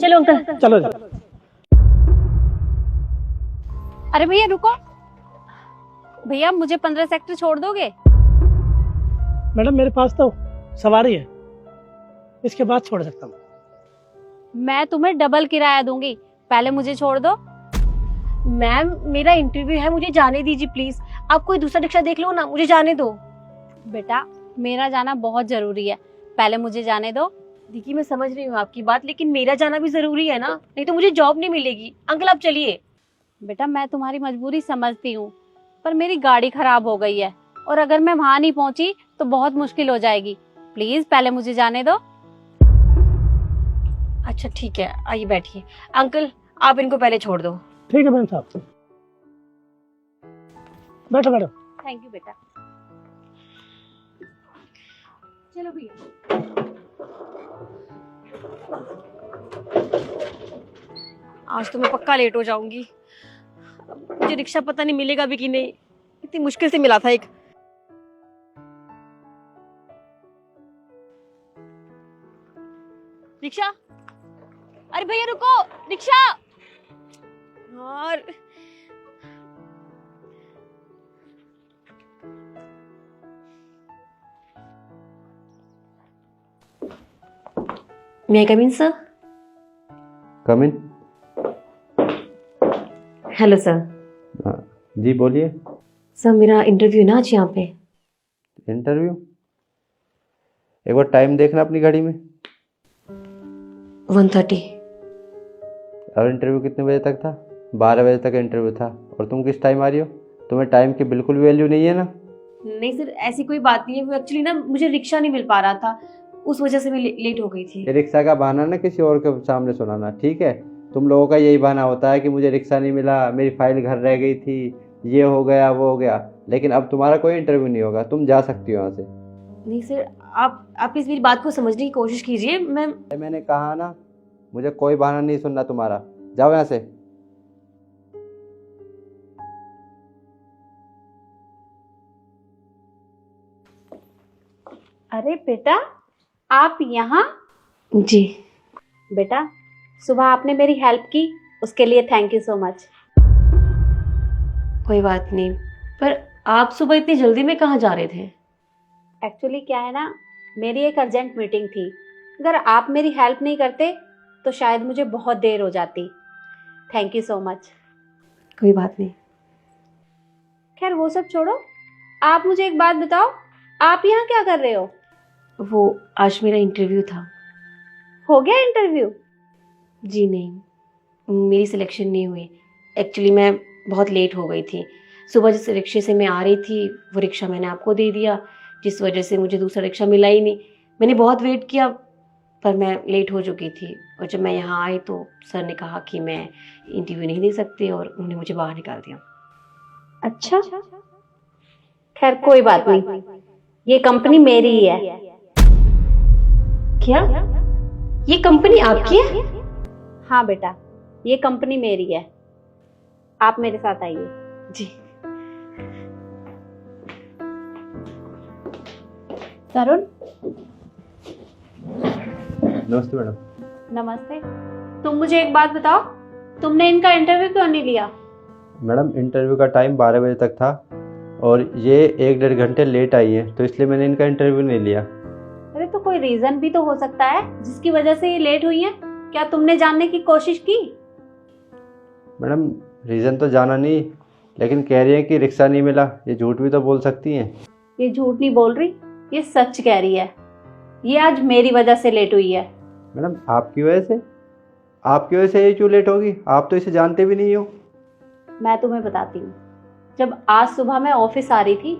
चलो अंकल। चलो। अरे भैया रुको, भैया मुझे 15 सेक्टर छोड़ दोगे? मैडम मेरे पास तो सवारी है, इसके बाद छोड़ सकता हूँ। मैं तुम्हें डबल किराया दूंगी, पहले मुझे छोड़ दो। मैम मेरा इंटरव्यू है, मुझे जाने दीजिए प्लीज। आप कोई दूसरा रिक्शा देख लो ना, मुझे जाने दो। बेटा मेरा जाना बहुत जरूरी है, पहले मुझे जाने दो। देखिए मैं समझ रही हूँ आपकी बात, लेकिन मेरा जाना भी जरूरी है ना, नहीं तो मुझे जॉब नहीं मिलेगी। अंकल आप चलिए। बेटा मैं तुम्हारी मजबूरी समझती हूँ, पर मेरी गाड़ी खराब हो गई है और अगर मैं वहां नहीं पहुंची तो बहुत मुश्किल हो जाएगी। प्लीज पहले मुझे जाने दो। अच्छा ठीक है, आइए बैठिए। अंकल आप इनको पहले छोड़ दो। ठीक है मैम साहब, बैठो बैठो। थैंक यू बेटा। चलो भैया। आज तो मैं पक्का लेट हो जाऊंगी। मुझे रिक्शा पता नहीं मिलेगा भी कि नहीं, इतनी मुश्किल से मिला था एक। रिक्शा, अरे भैया रुको, रिक्शा यार। May I come in, sir? Come in. Hello sir. जी बोलिए। सर मेरा इंटरव्यू ना आज यहाँ पे। इंटरव्यू? एक बार टाइम देखना अपनी घड़ी में। 1:30। और इंटरव्यू कितने बजे तक था? 12 बजे तक इंटरव्यू था और तुम किस टाइम आ रही हो? तुम्हें टाइम की बिल्कुल वैल्यू नहीं है ना? नहीं सर ऐसी कोई बात नहीं है, वो एक्चुअली ना मुझे रिक्शा नहीं मिल पा रहा था, उस वजह से मैं लेट हो गई थी। ये रिक्शा का बहाना ना किसी और के सामने सुनाना, ठीक है? तुम लोगों का यही बहाना होता है कि मुझे रिक्शा नहीं मिला, मेरी फाइल घर रह गई थी, ये हो गया वो हो गया। लेकिन अब तुम्हारा कोई इंटरव्यू नहीं होगा, तुम जा सकती हो यहाँ से। नहीं सर आप प्लीज मेरी बात को समझने की कोशिश कीजिए। मैंने कहा ना, मुझे कोई बहाना नहीं सुनना तुम्हारा, जाओ यहाँ से। अरे बेटा आप यहाँ? जी। बेटा सुबह आपने मेरी हेल्प की, उसके लिए थैंक यू सो मच। कोई बात नहीं, पर आप सुबह इतनी जल्दी में कहाँ जा रहे थे? एक्चुअली क्या है ना, मेरी एक अर्जेंट मीटिंग थी, अगर आप मेरी हेल्प नहीं करते तो शायद मुझे बहुत देर हो जाती। Thank you so much. कोई बात नहीं। खैर वो सब छोड़ो, आप मुझे एक बात बताओ, आप यहाँ क्या कर रहे हो? वो आज मेरा इंटरव्यू था। हो गया इंटरव्यू? जी नहीं, मेरी सिलेक्शन नहीं हुई। एक्चुअली मैं बहुत लेट हो गई थी। सुबह जिस रिक्शे से मैं आ रही थी वो रिक्शा मैंने आपको दे दिया, जिस वजह से मुझे दूसरा रिक्शा मिला ही नहीं। मैंने बहुत वेट किया पर मैं लेट हो चुकी थी, और जब मैं यहाँ आई तो सर ने कहा कि मैं इंटरव्यू नहीं दे सकती और उन्होंने मुझे बाहर निकाल दिया। अच्छा खैर कोई बात नहीं, ये कंपनी मेरी ही है। क्या ये कंपनी आपकी है? हाँ बेटा ये कंपनी मेरी है, आप मेरे साथ आइए। जी। तरुण। नमस्ते मैडम। नमस्ते। तुम मुझे एक बात बताओ, तुमने इनका इंटरव्यू क्यों नहीं लिया? मैडम इंटरव्यू का टाइम 12 बजे तक था और ये 1-1.5 घंटे लेट आई है, तो इसलिए मैंने इनका इंटरव्यू नहीं लिया। अरे तो कोई रीजन भी तो हो सकता है जिसकी वजह से ये लेट हुई है, क्या तुमने जानने की कोशिश की? मैडम रीज़न तो जाना नहीं, लेकिन कह रही है कि रिक्शा नहीं मिला। ये झूठ भी तो बोल सकती हैं। ये झूठ नहीं बोल रही, ये सच कह रही है। ये आज मेरी वजह से लेट हुई है। मैडम आपकी वजह से? आपकी वजह से ये क्यों लेट होगी? आप तो इसे जानते भी नहीं हो। मैं तुम्हें बताती हूँ, जब आज सुबह मैं ऑफिस आ रही थी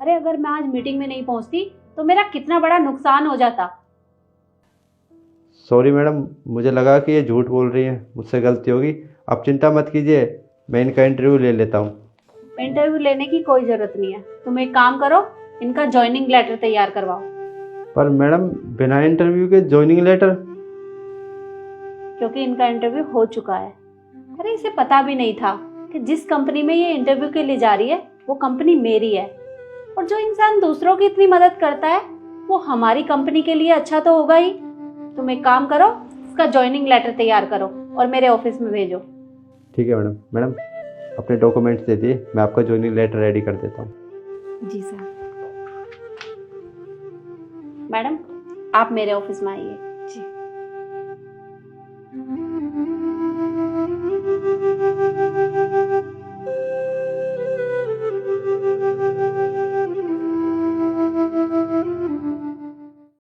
अरे अगर मैं आज मीटिंग में नहीं पहुंचती तो मेरा कितना बड़ा नुकसान हो जाता। सॉरी मैडम, मुझे लगा कि ये झूठ बोल रही है, मुझसे गलती होगी। आप चिंता मत कीजिए, मैं इनका इंटरव्यू ले लेता हूँ। इंटरव्यू लेने की कोई जरूरत नहीं है, तुम एक काम करो, इनका ज्वाइनिंग लेटर तैयार करवाओ। पर मैडम बिना इंटरव्यू के जॉइनिंग लेटर? क्योंकि इनका इंटरव्यू हो चुका है। अरे इसे पता भी नहीं था कि जिस कंपनी में ये इंटरव्यू के लिए जा रही है वो कंपनी मेरी है। और जो इंसान दूसरों की इतनी मदद करता है वो हमारी कंपनी के लिए अच्छा तो होगा ही। तुम एक काम करो, इसका ज्वाइनिंग लेटर तैयार करो और मेरे ऑफिस में भेजो। ठीक है मैडम। मैडम अपने डॉक्यूमेंट्स दे दिए, मैं आपका ज्वाइनिंग लेटर रेडी कर देता हूँ। जी सर। मैडम आप मेरे ऑफिस में आइए।